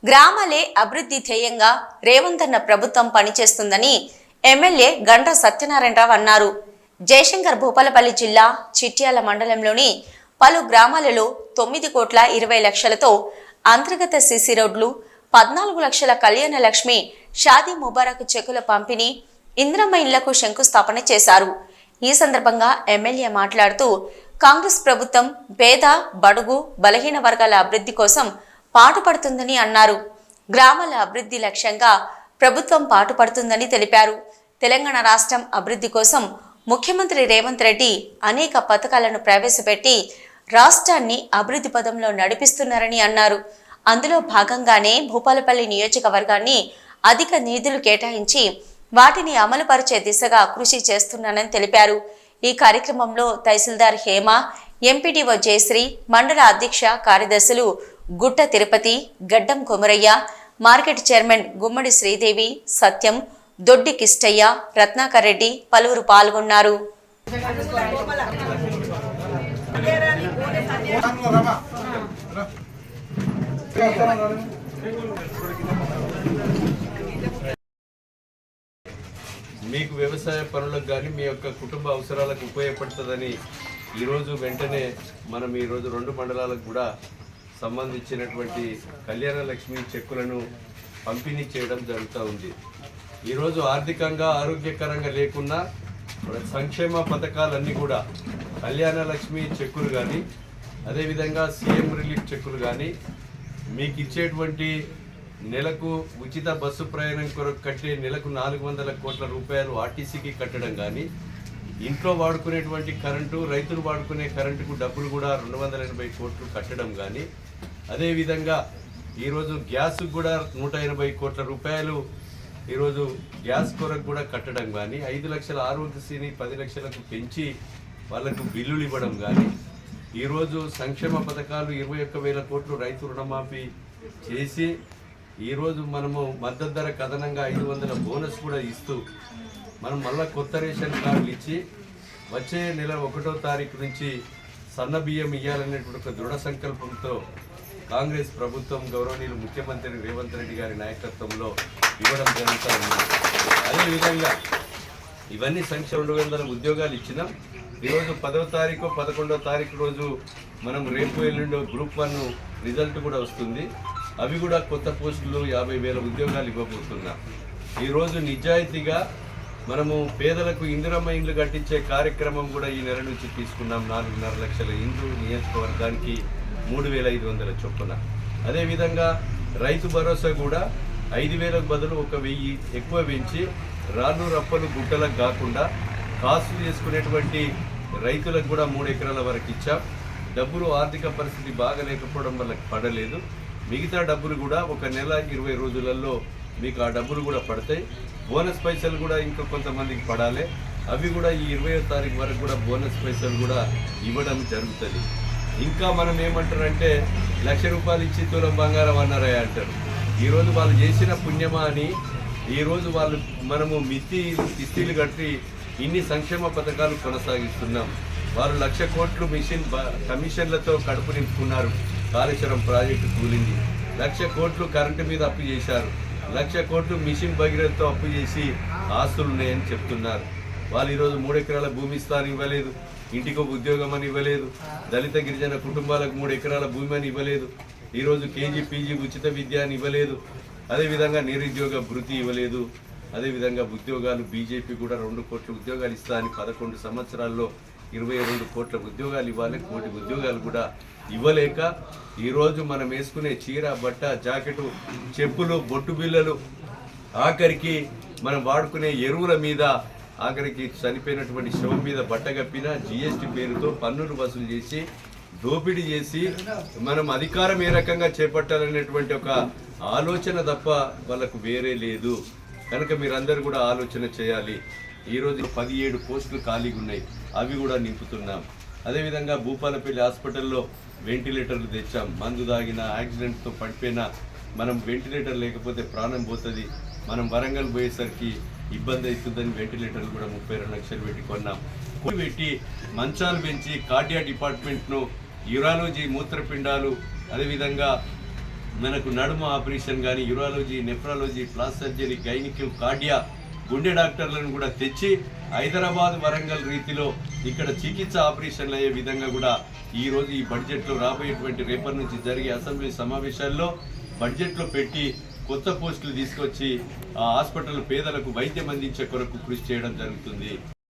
గ్రామాలే అభివృద్ధి ధ్యేయంగా రేవంత్ అన్న ప్రభుత్వం పనిచేస్తుందని ఎమ్మెల్యే గండ్ర సత్యనారాయణరావు అన్నారు. జయశంకర్ భూపాలపల్లి జిల్లా చిట్యాల మండలంలోని పలు గ్రామాలలో 9,20,00,000తో అంతర్గత సిసి రోడ్లు, 14 లక్షల కళ్యాణ లక్ష్మి షాదీ ముబారక్ చెక్కుల పంపిణీ, ఇంద్రమ్మ ఇళ్లకు శంకుస్థాపన చేశారు. ఈ సందర్భంగా ఎమ్మెల్యే మాట్లాడుతూ కాంగ్రెస్ ప్రభుత్వం పేద, బడుగు, బలహీన వర్గాల అభివృద్ధి కోసం పాటుపడుతుందని అన్నారు. గ్రామాల అభివృద్ధి లక్ష్యంగా ప్రభుత్వం పాటుపడుతుందని తెలిపారు. తెలంగాణ రాష్ట్రం అభివృద్ధి కోసం ముఖ్యమంత్రి రేవంత్ రెడ్డి అనేక పథకాలను ప్రవేశపెట్టి రాష్ట్రాన్ని అభివృద్ధి పదంలో నడిపిస్తున్నారని అన్నారు. అందులో భాగంగానే భూపాలపల్లి నియోజకవర్గాన్ని అధిక నిధులు కేటాయించి వాటిని అమలుపరిచే దిశగా కృషి చేస్తున్నానని తెలిపారు. ఈ కార్యక్రమంలో తహసీల్దార్ హేమ, ఎంపీడీఓ జయశ్రీ, మండల అధ్యక్ష కార్యదర్శులు గుట్ట తిరుపతి, గడ్డం కొమరయ్య, మార్కెట్ చైర్మన్ గుమ్మడి శ్రీదేవి, సత్యం, దొడ్డి కిష్టయ్య, రత్నాకర్ రెడ్డి పలువురు పాల్గొన్నారు. మీకు వ్యవసాయ పనులకు కానీ మీ యొక్క కుటుంబ అవసరాలకు ఉపయోగపడుతుందని ఈరోజు వెంటనే మనం ఈరోజు 2 మండలాలకు కూడా సంబంధించినటువంటి కళ్యాణ లక్ష్మి చెక్కులను పంపిణీ చేయడం జరుగుతూ ఉంది. ఈరోజు ఆర్థికంగా ఆరోగ్యకరంగా లేకున్నా సంక్షేమ పథకాలన్నీ కూడా కళ్యాణ లక్ష్మి చెక్కులు కానీ, అదేవిధంగా సీఎం రిలీఫ్ చెక్కులు కానీ, మీకు ఇచ్చేటువంటి నెలకు ఉచిత బస్సు ప్రయాణం కొరకు కట్టే నెలకు 400 కోట్ల రూపాయలు ఆర్టీసీకి కట్టడం కానీ, ఇంట్లో వాడుకునేటువంటి కరెంటు, రైతులు వాడుకునే కరెంటుకు డబ్బులు కూడా 280 కోట్లు కట్టడం కానీ, అదేవిధంగా ఈరోజు గ్యాస్కు కూడా 180 కోట్ల రూపాయలు ఈరోజు గ్యాస్ కొరకు కూడా కట్టడం కానీ, 5 లక్షల ఆరోగ్యశ్రీని 10 లక్షలకు పెంచి వాళ్లకు బిల్లులు ఇవ్వడం కానీ, ఈరోజు సంక్షేమ పథకాలు 21,000 కోట్లు రైతు రుణమాఫీ చేసి ఈరోజు మనము మద్దతు ధరకు అదనంగా 500 బోనస్ కూడా ఇస్తూ మనం మళ్ళీ కొత్త రేషన్ కార్డులు ఇచ్చి వచ్చే నెల 1వ తారీఖు నుంచి సన్న బియ్యం ఇవ్వాలనేటువంటి ఒక దృఢ సంకల్పంతో కాంగ్రెస్ ప్రభుత్వం గౌరవనీయులు ముఖ్యమంత్రి రేవంత్ రెడ్డి గారి నాయకత్వంలో ఇవ్వడం జరుగుతుంది. అదేవిధంగా ఇవన్నీ సంక్షేమ 200 ఉద్యోగాలు ఇచ్చినాం. ఈరోజు 10వ తారీఖు 11వ తారీఖు రోజు మనం రేపు ఎల్లుండో గ్రూప్ 1 రిజల్ట్ కూడా వస్తుంది. అవి కూడా కొత్త పోస్టులు 50,000 ఉద్యోగాలు ఇవ్వబోతున్నాం. ఈరోజు నిజాయితీగా మనము పేదలకు ఇందిరమ్మ ఇండ్లు కట్టించే కార్యక్రమం కూడా ఈ నెల నుంచి తీసుకున్నాం. 4.5 లక్షల ఇండ్లు నియోజకవర్గానికి 3,500 చొప్పున. అదేవిధంగా రైతు భరోసా కూడా 5,000కు బదులు 1,000 ఎక్కువ పెంచి రాళ్ళు రప్పలు గుట్టలకు కాకుండా కాసు చేసుకునేటువంటి రైతులకు కూడా 3 ఎకరాల వరకు ఇచ్చాం. డబ్బులు ఆర్థిక పరిస్థితి బాగలేకపోవడం వల్ల పడలేదు. మిగతా డబ్బులు కూడా ఒక నెల 20 రోజులలో మీకు ఆ డబ్బులు కూడా పడతాయి. బోనస్ పైసలు కూడా ఇంకా కొంతమందికి పడాలి. అవి కూడా ఈ 20వ తారీఖు వరకు కూడా బోనస్ పైసలు కూడా ఇవ్వడం జరుగుతుంది. ఇంకా మనం ఏమంటారంటే 1,00,000 రూపాయలు ఇచ్చి తులం బంగారం అన్నారా అంటారు. ఈరోజు వాళ్ళు చేసిన పుణ్యమా అని ఈరోజు వాళ్ళు మనము కిస్తీలు కట్టి ఇన్ని సంక్షేమ పథకాలు కొనసాగిస్తున్నాం. వారు 1,00,000 కోట్లు కమిషన్లతో కడుపు నింపుకున్నారు. కాళేశ్వరం ప్రాజెక్టు కూలింది. 1,00,000 కోట్లు కరెంటు మీద అప్పు చేశారు. 1,00,000 కోట్లు మిషన్ భగీరథతో అప్పు చేసి ఆస్తులు ఉన్నాయని చెప్తున్నారు. వాళ్ళు ఈరోజు 3 ఎకరాల భూమి స్థానం ఇవ్వలేదు, ఇంటికి ఒక ఉద్యోగం అని ఇవ్వలేదు, దళిత గిరిజన కుటుంబాలకు 3 ఎకరాల భూమి అని ఇవ్వలేదు, ఈరోజు కేజీ పీజీ ఉచిత విద్య అని ఇవ్వలేదు, అదేవిధంగా నిరుద్యోగ భృతి ఇవ్వలేదు. అదేవిధంగా ఉద్యోగాలు బీజేపీ కూడా 2 కోట్ల ఉద్యోగాలు ఇస్తా అని 11 సంవత్సరాల్లో 22 కోట్ల ఉద్యోగాలు ఇవ్వాలి. 1 కోటి ఉద్యోగాలు కూడా ఇవ్వలేక ఈరోజు మనం వేసుకునే చీర, బట్ట, జాకెటు, చెప్పులు, బొట్టు బిళ్ళలు, ఆఖరికి మనం వాడుకునే ఎరువుల మీద, ఆఖరికి చనిపోయినటువంటి శవం మీద బట్ట కప్పిన జిఎస్టీ పేరుతో పన్నులు వసూలు చేసి దోపిడీ చేసి మనం అధికారం ఏ రకంగా చేపట్టాలనేటువంటి ఒక ఆలోచన తప్ప వాళ్ళకు వేరే లేదు. కనుక మీరందరూ కూడా ఆలోచన చేయాలి. ఈరోజు 17 పోస్టులు ఖాళీగా ఉన్నాయి, అవి కూడా నింపుతున్నాం. అదేవిధంగా భూపాలపల్లి హాస్పిటల్లో వెంటిలేటర్లు తెచ్చాం. మందు తాగిన, యాక్సిడెంట్తో పడిపోయినా మనం వెంటిలేటర్ లేకపోతే ప్రాణం పోతుంది. మనం వరంగల్ పోయేసరికి ఇబ్బంది అవుతుందని వెంటిలేటర్లు కూడా 32 లక్షలు పెట్టి కొన్నాం. పెట్టి మంచాలు పెంచి కార్డియా డిపార్ట్మెంట్ను, యూరాలజీ, మూత్రపిండాలు, అదేవిధంగా మనకు నడుము ఆపరేషన్ కానీ urology, nephrology, plastic surgery, gynaec, cardio, గుండె డాక్టర్లను కూడా తెచ్చి హైదరాబాద్, వరంగల్ రీతిలో ఇక్కడ చికిత్స ఆపరేషన్లు అయ్యే విధంగా కూడా ఈరోజు ఈ బడ్జెట్లో రాబోయేటువంటి రేపటి నుంచి జరిగే అసెంబ్లీ సమావేశాల్లో బడ్జెట్లో పెట్టి కొత్త పోస్టులు తీసుకొచ్చి ఆ హాస్పిటల్ పేదలకు వైద్యం అందించే కొరకు కృషి చేయడం జరుగుతుంది.